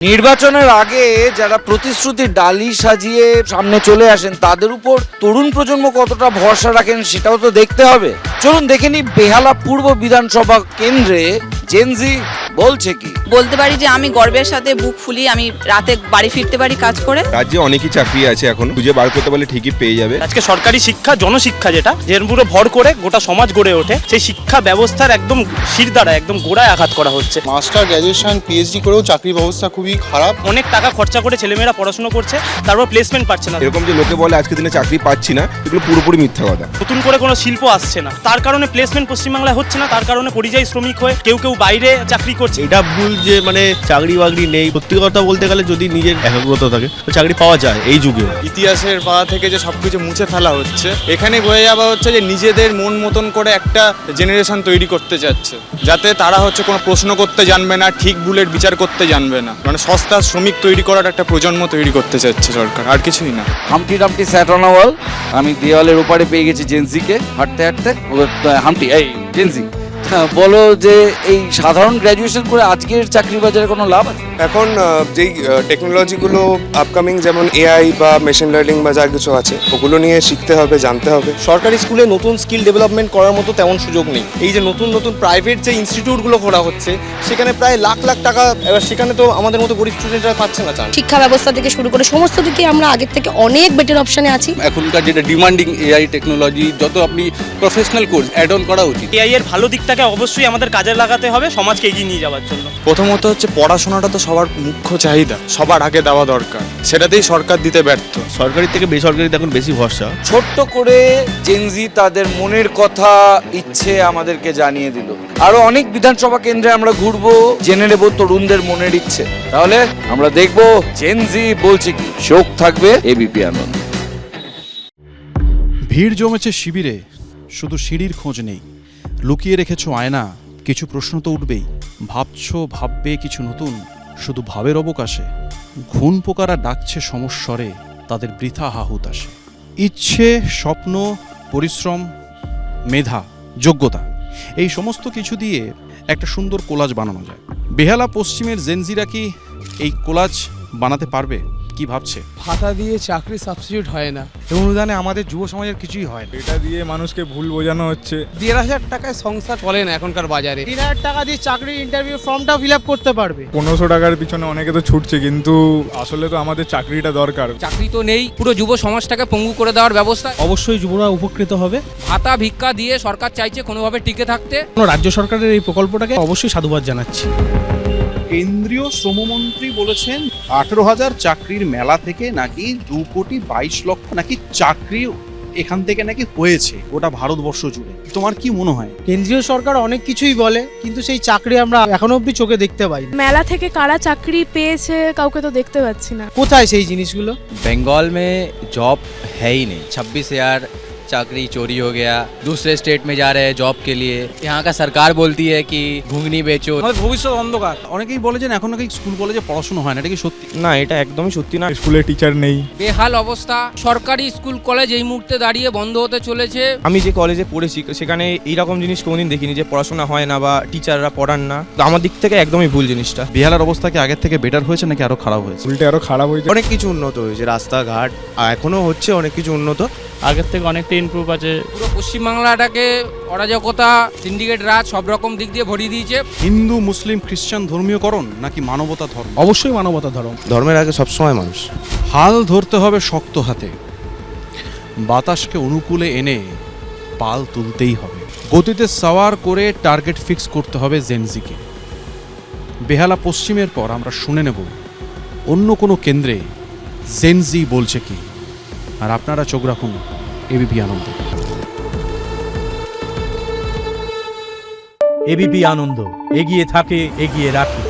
নির্বাচনের আগে যারা প্রতিশ্রুতির ডালি সাজিয়ে সামনে চলে আসেন তাদের উপর তরুণ প্রজন্ম কতটা ভরসা রাখেন সেটাও তো দেখতে হবে। চলুন দেখে নিই বেহালা পূর্ব বিধানসভা কেন্দ্রে জেনজি বলছে কি। বলতে পারি যে আমি গর্বের সাথে বুক ফুলি আমি রাতে বাড়ি ফিরতে পারি কাজ করে। রাজ্যে অনেকই চাকরি আছে, এখন খুঁজে বার করতে পারলে ঠিকই পেয়ে যাবে। আজকে সরকারি শিক্ষা জনশিক্ষা যেটা যের পুরো ভর করে গোটা সমাজ গড়ে ওঠে, সেই শিক্ষা ব্যবস্থার একদম শিরদাঁড়া একদম গোড়ায় আঘাত করা হচ্ছে। মাস্টার গ্র্যাজুয়েশন পিএইচডি করেও চাকরি ব্যবস্থা খুবই খারাপ। অনেক টাকা খরচা করে ছেলেমেয়েরা পড়াশোনা করছে, তারপর প্লেসমেন্ট পাচ্ছে না। এরকম যে লোকে বলে আজকে দিনে চাকরি পাচ্ছি না, এগুলো পুরোপুরি মিথ্যা কথা। নতুন করে কোনো শিল্প আসছে না, তার কারণে প্লেসমেন্ট পশ্চিমবাংলায় হচ্ছে না, তার কারণে পরিযায়ী শ্রমিক হয়ে কেউ কেউ বাইরে চাকরি করছে। এটা ভুল যে চাকরি বাকরি নেই। সত্যি কথা বলতে গেলে যদি নিজের একাগ্রতা থাকে তো চাকরি পাওয়া যায় এই যুগেও। ইতিহাসের পাতা থেকে যে সবকিছু মুছে ফেলা হচ্ছে, এখানে বোঝা যাওয়া হচ্ছে যে নিজেদের মন মতন করে একটা জেনারেশন তৈরি করতে যাচ্ছে, যাতে তারা কোনো প্রশ্ন করতে জানবে না, ঠিক ভুলের বিচার করতে জানবে না। সস্তা শ্রমিক তৈরি করার একটা প্রজন্ম তৈরি করতে চাচ্ছে সরকার, আর কিছুই না। Humpty Dumpty sat on a wall. আমি দেওয়ালের ওপারে পেয়ে গেছি জেনজিকে হাঁটতে হাঁটতে। হামটি এই জেনজি বলো যে এই সাধারণ গ্র্যাজুয়েশন করে আজকের চাকরি বাজারে কোনো লাভ আছে? এখন যেই টেকনোলজিগুলো আপকামিং, যেমন এআই বা মেশিন লার্নিং বা যা কিছু আছে, ওগুলো নিয়ে শিখতে হবে, জানতে হবে। সরকারি স্কুলে নতুন স্কিল ডেভেলপমেন্ট করার মতো তেমন সুযোগ নেই। এই যে নতুন নতুন প্রাইভেট যে ইনস্টিটিউটগুলো করা হচ্ছে, সেখানে প্রায় লাখ লাখ টাকা, এবার সেখানে তো আমাদের মতো গরিব স্টুডেন্টরা পাচ্ছে না চান্স। শিক্ষা ব্যবস্থা থেকে শুরু করে সমস্ত দিকে আমরা আগের থেকে অনেক বেটার অপশনে আছি। এখনকার যেটা ডিমান্ডিং এআই টেকনোলজি, যত আপনি প্রফেশনাল কোর্স অ্যাড অন করা উচিত। এআই এর ভালো দিকটাকে অবশ্যই আমাদের কাজে লাগাতে হবে সমাজকে এগিয়ে নিয়ে যাওয়ার জন্য। প্রথমত হচ্ছে পড়াশোনাটা তো সবার মুখ্য চাহিদা, সবার আগে দেওয়া দরকার, সেটাতেই সরকার দিতে ব্যর্থ। সরকারি থেকে বেসরকারিতে এখন বেশি ভরসা। ছোট্ট করে জেনজি তাদের মনের কথা ইচ্ছে আমাদেরকে জানিয়ে দিল। আরো অনেক বিধানসভা কেন্দ্রে আমরা ঘুরবো, জেনে নেব তরুণদের মনের ইচ্ছে। তাহলে আমরা দেখবো জেনজি বলছে কি। শোক থাকবে এবিপি আনন্দ। ভিড় জমেছে শিবিরে, শুধু সিঁড়ির খোঁজ নেই। লুকিয়ে রেখেছো আয়না, কিছু প্রশ্ন তো উঠবেই। ভাবছো ভাববে কিছু নতুন, শুধু ভাবের অবকাশে। ঘুণ পোকারা ডাকছে সমস্বরে, তাদের বৃথা হাহুতাশে। ইচ্ছে, স্বপ্ন, পরিশ্রম, মেধা, যোগ্যতা, এই সমস্ত কিছু দিয়ে একটা সুন্দর কোলাজ বানানো যায়। বেহালা পশ্চিমের জেনজিরা কি এই কোলাজ বানাতে পারবে? কি ভাবছে? ভাতা দিয়ে চাকরি সাবস্টিটিউট হয় না, অনুদানে আমাদের যুব সমাজের কিছুই হয় না। এটা দিয়ে মানুষকে ভুল বোঝানো হচ্ছে। 1,500 টাকায় সংসার চলে না এখনকার বাজারে। 3,000 টাকা দিয়ে চাকরির ইন্টারভিউ ফর্মটা ফিল আপ করতে পারবে। 1500 টাকার পিছনে অনেকে তো ছুটছে, কিন্তু আসলে তো আমাদের চাকরিটা দরকার। চাকরি তো নেই, পুরো যুব সমাজটাকে পঙ্গু করে দেওয়ার ব্যবস্থা। অবশ্যই যুবরা উপকৃত হবে। ভাতা ভিক্ষা দিয়ে সরকার চাইছে কোনোভাবে টিকে থাকতে। রাজ্য সরকারের এই প্রকল্পটাকে অবশ্যই সাধুবাদ জানাচ্ছি। কেন্দ্রীয় শ্রমমন্ত্রী বলেছেন 18,000 চাকরির মেলা থেকে নাকি 2,22,00,000 নাকি চাকরি এখান থেকে নাকি হয়েছে গোটা ভারতবর্ষ জুড়ে। তোমার কি মনে হয়? কেন্দ্রীয় সরকার অনেক কিছুই বলে, কিন্তু সেই চাকরি আমরা এখনো অব্দি চোখে দেখতে পাই না। মেলা থেকে কারা চাকরি পেয়েছে কাউকে তো দেখতে পাচ্ছি না। কোথায় সেই জিনিসগুলো? बंगाल में जॉब है ही नहीं। 26,000 चाकरी चोरी हो गया, दूसरे स्टेट में जा रहे हैं जॉब के लिए। यहाँ का सरकार बोलती है कि घुंगनी बेचो। ভবিষ্যৎ অন্ধকার। অনেকেই বলে যে এখন নাকি স্কুল কলেজে পড়াশোনা হয় না, এটা কি সত্যি? না, এটা একদমই সত্যি না। স্কুলে টিচার নেই। বেহাল অবস্থা। সরকারি স্কুল কলেজ এই মুহূর্তে দাঁড়িয়ে বন্ধ হতে চলেছে। আমি যে কলেজে পড়েছি সেখানে এইরকম জিনিস কোনোদিন দেখিনি, যে পড়াশোনা হয় না বা টিচাররা পড়ান না। আমার দিক থেকে একদমই ভুল জিনিসটা। বেহালার অবস্থা কি আগের থেকে বেটার হয়েছে নাকি আরো খারাপ হয়েছে? উল্টে আরো খারাপ হয়েছে। অনেক কিছু উন্নত হয়েছে, রাস্তাঘাট এখনো হচ্ছে অনেক কিছু উন্নত। আগের থেকে অনেকটা ইমপ্রুভ আছে। পুরো পশ্চিমবাংলাটাকে অরাজকতা, সিন্ডিকেট রাজ সব রকম দিক দিয়ে ভরিয়ে দিয়েছে। হিন্দু, মুসলিম, খ্রিস্টান ধর্মীয়করণ নাকি মানবতা ধর্ম? অবশ্যই মানবতা ধর্ম। ধর্মের আগে সবসময় মানুষ। হাল ধরতে হবে শক্ত হাতে, বাতাসকে অনুকূলে এনে পাল তুলতেই হবে। গতিতে সাওয়ার করে টার্গেট ফিক্স করতে হবে জেনজিকে। বেহালা পশ্চিমের পর আমরা শুনে নেব অন্য কোনো কেন্দ্রে জেনজি বলছে কি। আর আপনারা চোখ রাখুন এবিপি আনন্দ। এবিপি আনন্দ, এগিয়ে থাকে, এগিয়ে রাখে।